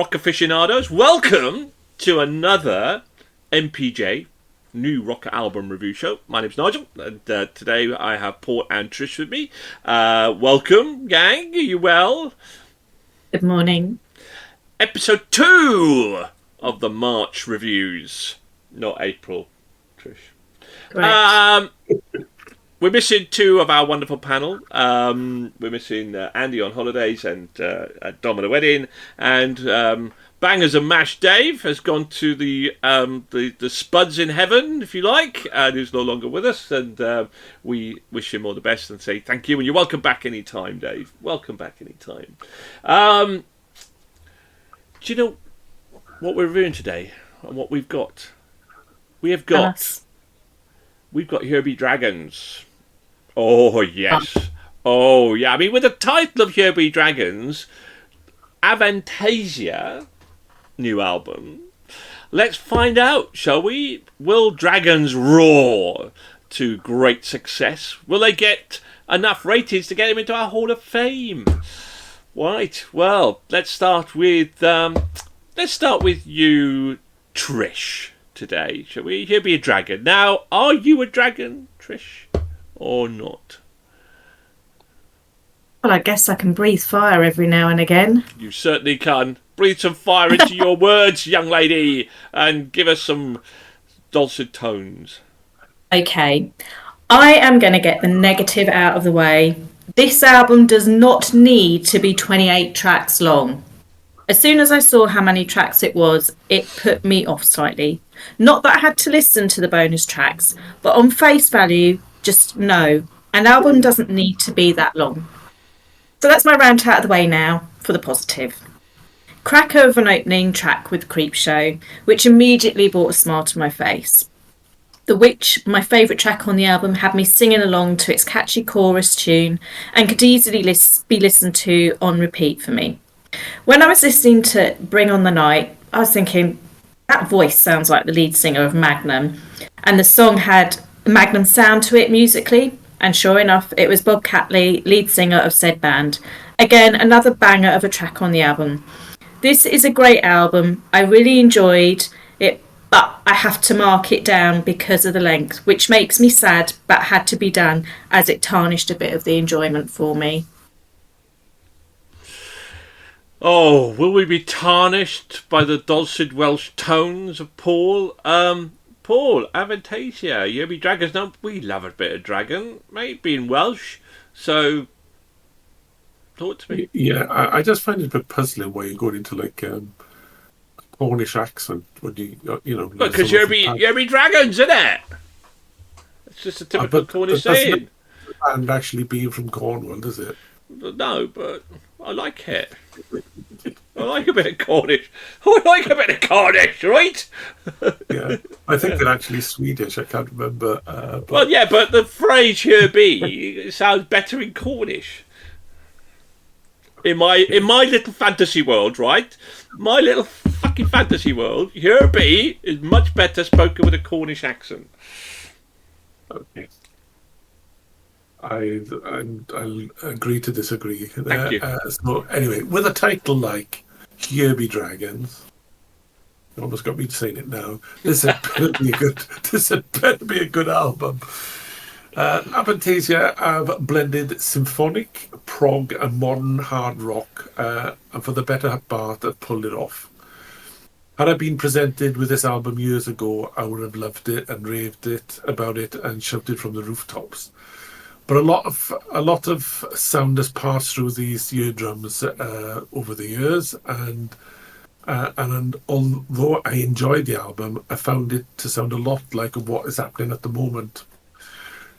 rock aficionados. Welcome to another MPJ, new rock album review show. My name's Nigel, and today I have Paul and Trish with me. Welcome, gang. Are you well? Good morning. Episode 2 of the March reviews, not April, Trish. Correct. We're missing 2 of our wonderful panel. We're missing Andy on holidays and Dom at a wedding, and Bangers and Mash Dave has gone to the spuds in heaven, if you like, and who's no longer with us. And we wish him all the best and say thank you, and you're welcome back any time, Dave. Welcome back any time. Do you know what we're reviewing today and what we've got? We've got Herbie Dragons. Oh, yes. Oh, yeah. I mean, with the title of Herbie Dragons, Avantasia, new album, let's find out, shall we? Will Dragons roar to great success? Will they get enough ratings to get them into our Hall of Fame? Right. Well, let's start with you, Trish, today, shall we? Herbie a dragon. Now, are you a dragon, Trish, or not? Well, I guess I can breathe fire every now and again. You certainly can. Breathe some fire into your words, young lady, and give us some dulcet tones. Okay. I am going to get the negative out of the way. This album does not need to be 28 tracks long. As soon as I saw how many tracks it was, it put me off slightly. Not that I had to listen to the bonus tracks, but on face value, just no. An album doesn't need to be that long. So that's my rant out of the way now for the positive. Cracker of an opening track with Creepshow, which immediately brought a smile to my face. The Witch, my favourite track on the album, had me singing along to its catchy chorus tune and could easily be listened to on repeat for me. When I was listening to Bring on the Night, I was thinking, that voice sounds like the lead singer of Magnum, and the song had a Magnum sound to it musically, and sure enough, it was Bob Catley, lead singer of said band. Again, another banger of a track on the album. This is a great album. I really enjoyed it, but I have to mark it down because of the length, which makes me sad, but had to be done as it tarnished a bit of the enjoyment for me. Oh, will we be tarnished by the dulcet Welsh tones of Paul? Paul, Avantasia, Herbie Dragons. Now, we love a bit of dragon, mate, being Welsh. So, talk to me. Yeah, I just find it a bit puzzling why you're going into like Cornish accent when you know. Because Herbie Dragons, isn't it? It's just a typical Cornish saying. And actually being from Cornwall, does it? No, but I like it. I like a bit of Cornish. I like a bit of Cornish, right? Yeah, I think they're actually Swedish. I can't remember. Well, yeah, but the phrase Herbie sounds better in Cornish. In my little fantasy world, right? My little fucking fantasy world, Herbie is much better spoken with a Cornish accent. Okay. I'll agree to disagree. Thank you. So anyway, with a title like Herbie Dragons, you almost got me saying it now. This had better be a good album. Avantasia have blended symphonic, prog, and modern hard rock, and for the better part, have pulled it off. Had I been presented with this album years ago, I would have loved it and raved about it and shouted from the rooftops. But a lot of sound has passed through these eardrums over the years, and although I enjoyed the album, I found it to sound a lot like what is happening at the moment.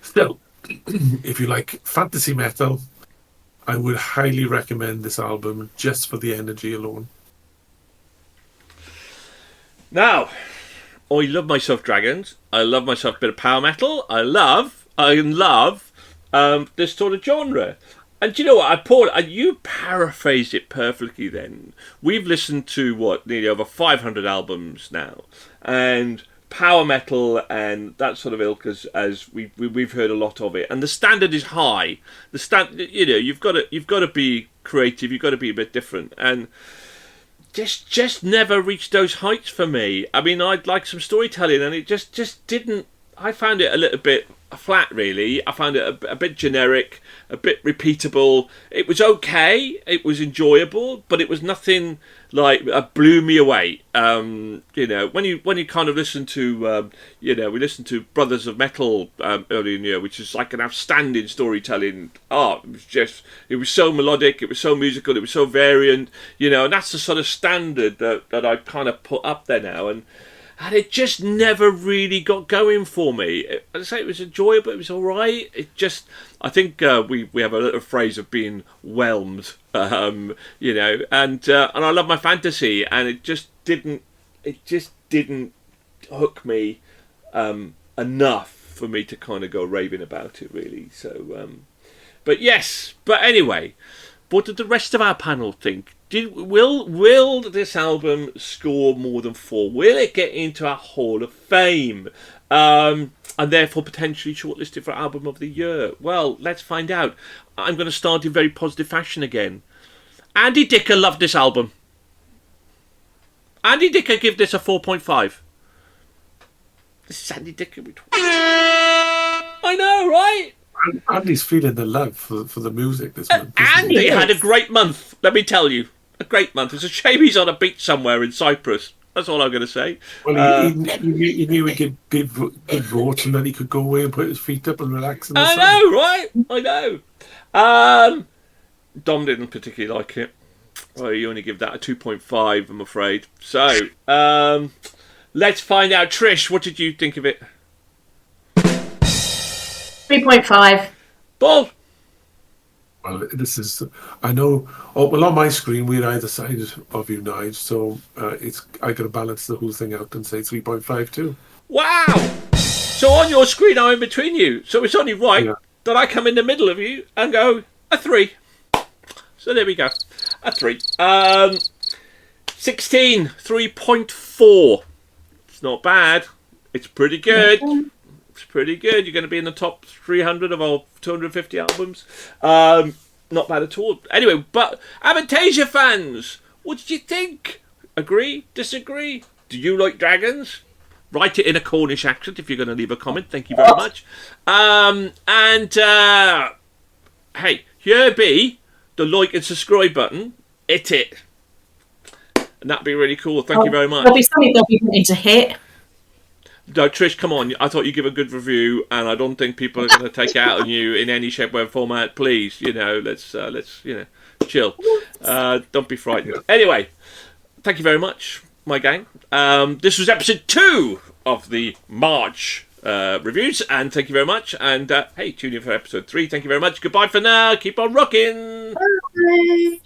Still, if you like fantasy metal, I would highly recommend this album just for the energy alone. Now, I love myself dragons. I love myself a bit of power metal. I love this sort of genre. And do you know what, Paul, you paraphrased it perfectly then. We've listened to, nearly over 500 albums now. And power metal and that sort of ilk, as we've heard a lot of it. And the standard is high. You've got to be creative. You've got to be a bit different. And just never reached those heights for me. I mean, I'd like some storytelling, and it just didn't. I found it a little bit flat, really. I found it a bit generic, a bit repeatable. It was okay, it was enjoyable, but it was nothing like blew me away. When you kind of listen to, we listened to Brothers of Metal earlier in the year, which is like an outstanding storytelling art. It was so melodic, it was so musical, it was so variant, and that's the sort of standard that I kind of put up there now, and it just never really got going for me. As I say, it was enjoyable, it was all right. I think we have a little phrase of being whelmed, and I love my fantasy, and it just didn't hook me enough for me to kind of go raving about it, really. So, but anyway, what did the rest of our panel think? Will this album score more than 4? Will it get into our Hall of Fame? And therefore potentially shortlisted for Album of the Year? Well, let's find out. I'm going to start in very positive fashion again. Andy Dicker loved this album. Andy Dicker give this a 4.5. This is Andy Dicker. I know, right? Andy's feeling the love for the music this month. Andy had a great month, let me tell you. A great month. It's a shame he's on a beach somewhere in Cyprus. That's all I'm going to say. Well, he knew he could good vote, and then he could go away and put his feet up and relax in the sun. I know, right? I know. Dom didn't particularly like it. Well, you only give that a 2.5, I'm afraid. So, let's find out. Trish, what did you think of it? 3.5. Paul? Well, this is, I know, on my screen, we're either side of you, Nige, so I got to balance the whole thing out and say 3.5 too. Wow! So on your screen, I'm in between you, so it's only right that I come in the middle of you and go, a 3. So there we go, a 3. 16, 3.4. It's not bad. It's pretty good. It's pretty good. You're going to be in the top 300 of our 250 albums. Not bad at all. Anyway, but Avantasia fans, what did you think? Agree? Disagree? Do you like dragons? Write it in a Cornish accent if you're going to leave a comment. Thank you very much. Hey, here be the like and subscribe button. Hit it. And that'd be really cool. Thank you very much. There'll be something they'll be wanting to hit. No, Trish, come on. I thought you'd give a good review, and I don't think people are going to take it out on you in any shape, way, or format. Please, let's chill. Don't be frightened. Anyway, thank you very much, my gang. This was episode 2 of the March reviews, and thank you very much. And hey, tune in for episode 3. Thank you very much. Goodbye for now. Keep on rocking. Bye.